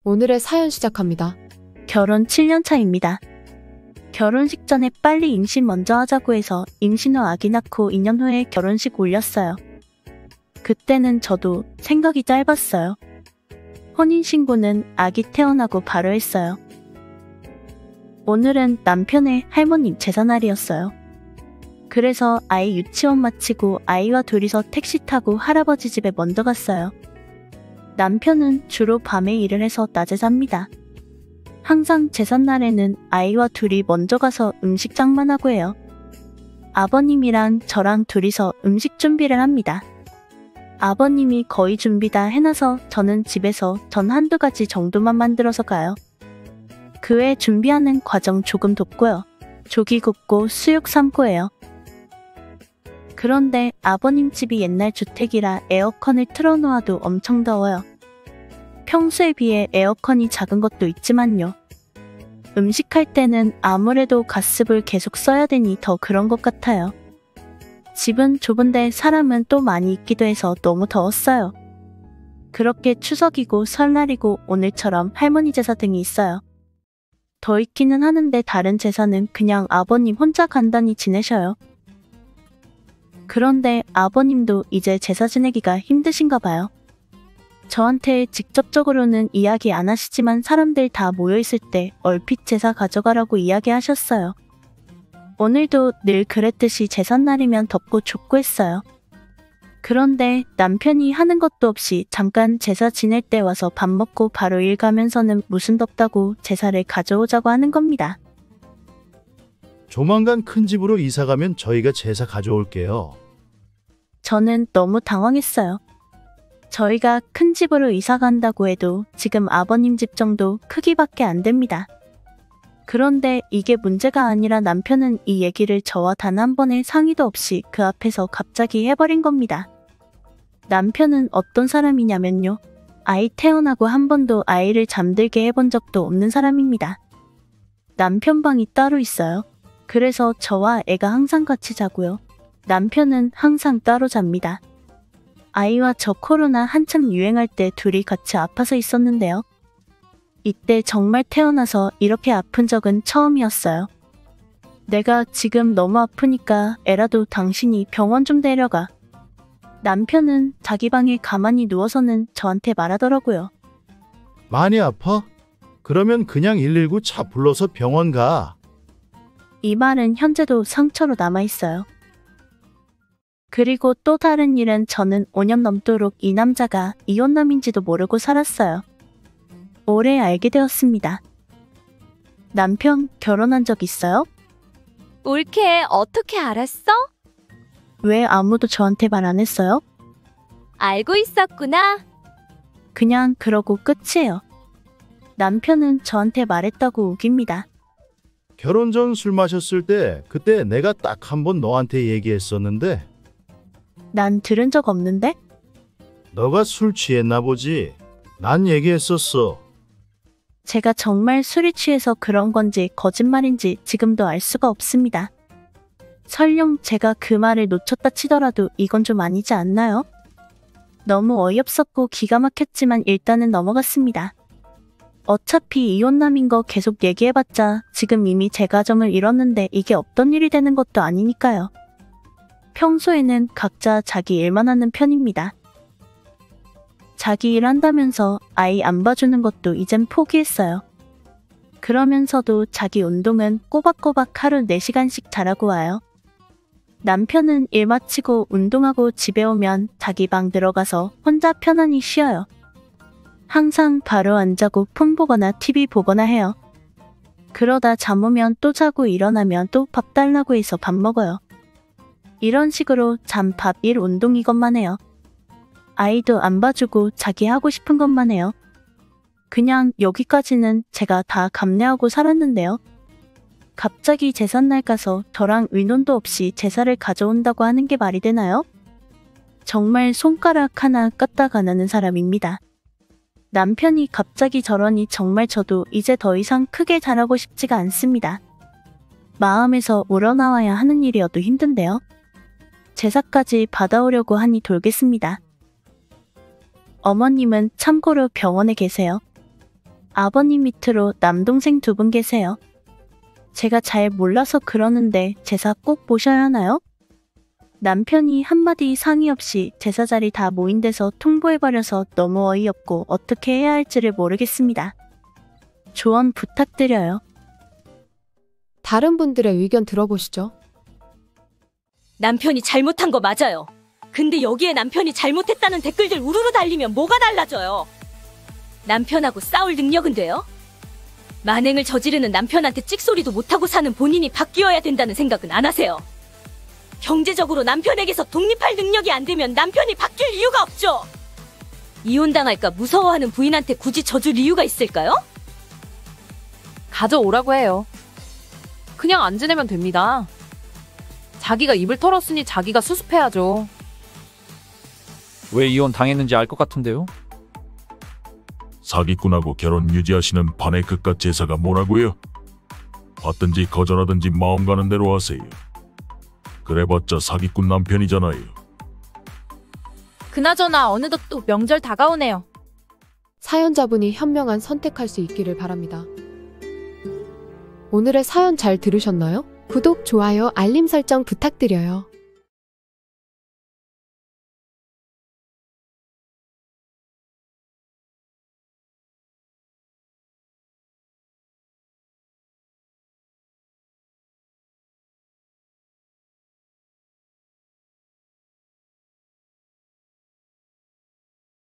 오늘의 사연 시작합니다. 결혼 7년 차입니다. 결혼식 전에 빨리 임신 먼저 하자고 해서 임신 후 아기 낳고 2년 후에 결혼식 올렸어요. 그때는 저도 생각이 짧았어요. 혼인신고는 아기 태어나고 바로 했어요. 오늘은 남편의 할머님 제사날이었어요. 그래서 아이 유치원 마치고 아이와 둘이서 택시 타고 할아버지 집에 먼저 갔어요. 남편은 주로 밤에 일을 해서 낮에 잡니다. 항상 제삿날에는 아이와 둘이 먼저 가서 음식 장만하고 해요. 아버님이랑 저랑 둘이서 음식 준비를 합니다. 아버님이 거의 준비 다 해놔서 저는 집에서 전 한두 가지 정도만 만들어서 가요. 그 외에 준비하는 과정 조금 돕고요. 조기 굽고 수육 삶고 해요. 그런데 아버님 집이 옛날 주택이라 에어컨을 틀어놓아도 엄청 더워요. 평소에 비해 에어컨이 작은 것도 있지만요. 음식할 때는 아무래도 가스불 계속 써야 되니 더 그런 것 같아요. 집은 좁은데 사람은 또 많이 있기도 해서 너무 더웠어요. 그렇게 추석이고 설날이고 오늘처럼 할머니 제사 등이 있어요. 더 있기는 하는데 다른 제사는 그냥 아버님 혼자 간단히 지내셔요. 그런데 아버님도 이제 제사 지내기가 힘드신가 봐요. 저한테 직접적으로는 이야기 안 하시지만 사람들 다 모여있을 때 얼핏 제사 가져가라고 이야기하셨어요. 오늘도 늘 그랬듯이 제삿날이면 덥고 좁고 했어요. 그런데 남편이 하는 것도 없이 잠깐 제사 지낼 때 와서 밥 먹고 바로 일 가면서는 무슨 덥다고 제사를 가져오자고 하는 겁니다. 조만간 큰 집으로 이사 가면 저희가 제사 가져올게요. 저는 너무 당황했어요. 저희가 큰 집으로 이사 간다고 해도 지금 아버님 집 정도 크기밖에 안 됩니다. 그런데 이게 문제가 아니라 남편은 이 얘기를 저와 단 한 번의 상의도 없이 그 앞에서 갑자기 해버린 겁니다. 남편은 어떤 사람이냐면요. 아이 태어나고 한 번도 아이를 잠들게 해본 적도 없는 사람입니다. 남편 방이 따로 있어요. 그래서 저와 애가 항상 같이 자고요. 남편은 항상 따로 잡니다. 아이와 저 코로나 한참 유행할 때 둘이 같이 아파서 있었는데요. 이때 정말 태어나서 이렇게 아픈 적은 처음이었어요. 내가 지금 너무 아프니까 애라도 당신이 병원 좀 데려가. 남편은 자기 방에 가만히 누워서는 저한테 말하더라고요. 많이 아파? 그러면 그냥 119 차 불러서 병원 가. 이 말은 현재도 상처로 남아있어요. 그리고 또 다른 일은 저는 5년 넘도록 이 남자가 이혼남인지도 모르고 살았어요. 올해 알게 되었습니다. 남편 결혼한 적 있어요? 올케 어떻게 알았어? 왜 아무도 저한테 말 안 했어요? 알고 있었구나. 그냥 그러고 끝이에요. 남편은 저한테 말했다고 우깁니다. 결혼 전 술 마셨을 때 그때 내가 딱 한 번 너한테 얘기했었는데 난 들은 적 없는데? 너가 술 취했나 보지. 난 얘기했었어. 제가 정말 술이 취해서 그런 건지 거짓말인지 지금도 알 수가 없습니다. 설령 제가 그 말을 놓쳤다 치더라도 이건 좀 아니지 않나요? 너무 어이없었고 기가 막혔지만 일단은 넘어갔습니다. 어차피 이혼남인 거 계속 얘기해봤자 지금 이미 제 가정을 잃었는데 이게 없던 일이 되는 것도 아니니까요. 평소에는 각자 자기 일만 하는 편입니다. 자기 일 한다면서 아이 안 봐주는 것도 이젠 포기했어요. 그러면서도 자기 운동은 꼬박꼬박 하루 4시간씩 잘하고 와요. 남편은 일 마치고 운동하고 집에 오면 자기 방 들어가서 혼자 편안히 쉬어요. 항상 바로 안 자고 폰 보거나 TV 보거나 해요. 그러다 잠 오면 또 자고 일어나면 또 밥 달라고 해서 밥 먹어요. 이런 식으로 잠, 밥, 일, 운동 이것만 해요. 아이도 안 봐주고 자기 하고 싶은 것만 해요. 그냥 여기까지는 제가 다 감내하고 살았는데요. 갑자기 제삿날 가서 저랑 의논도 없이 제사를 가져온다고 하는 게 말이 되나요? 정말 손가락 하나 까딱 안 하는 사람입니다. 남편이 갑자기 저러니 정말 저도 이제 더 이상 크게 잘하고 싶지가 않습니다. 마음에서 우러나와야 하는 일이어도 힘든데요. 제사까지 받아오려고 하니 돌겠습니다. 어머님은 참고로 병원에 계세요. 아버님 밑으로 남동생 2분 계세요. 제가 잘 몰라서 그러는데 제사 꼭 보셔야 하나요? 남편이 한마디 상의 없이 제사 자리 다 모인 데서 통보해버려서 너무 어이없고 어떻게 해야 할지를 모르겠습니다. 조언 부탁드려요. 다른 분들의 의견 들어보시죠. 남편이 잘못한 거 맞아요. 근데 여기에 남편이 잘못했다는 댓글들 우르르 달리면 뭐가 달라져요? 남편하고 싸울 능력은 돼요? 만행을 저지르는 남편한테 찍소리도 못하고 사는 본인이 바뀌어야 된다는 생각은 안 하세요? 경제적으로 남편에게서 독립할 능력이 안 되면 남편이 바뀔 이유가 없죠. 이혼당할까 무서워하는 부인한테 굳이 져줄 이유가 있을까요? 가져오라고 해요. 그냥 안 지내면 됩니다. 자기가 입을 털었으니 자기가 수습해야죠. 왜 이혼 당했는지 알 것 같은데요? 사기꾼하고 결혼 유지하시는 판의 그깟 제사가 뭐라고요? 받든지 거절하든지 마음 가는 대로 하세요. 그래봤자 사기꾼 남편이잖아요. 그나저나 어느덧 또 명절 다가오네요. 사연자분이 현명한 선택할 수 있기를 바랍니다. 오늘의 사연 잘 들으셨나요? 구독, 좋아요, 알림 설정 부탁드려요.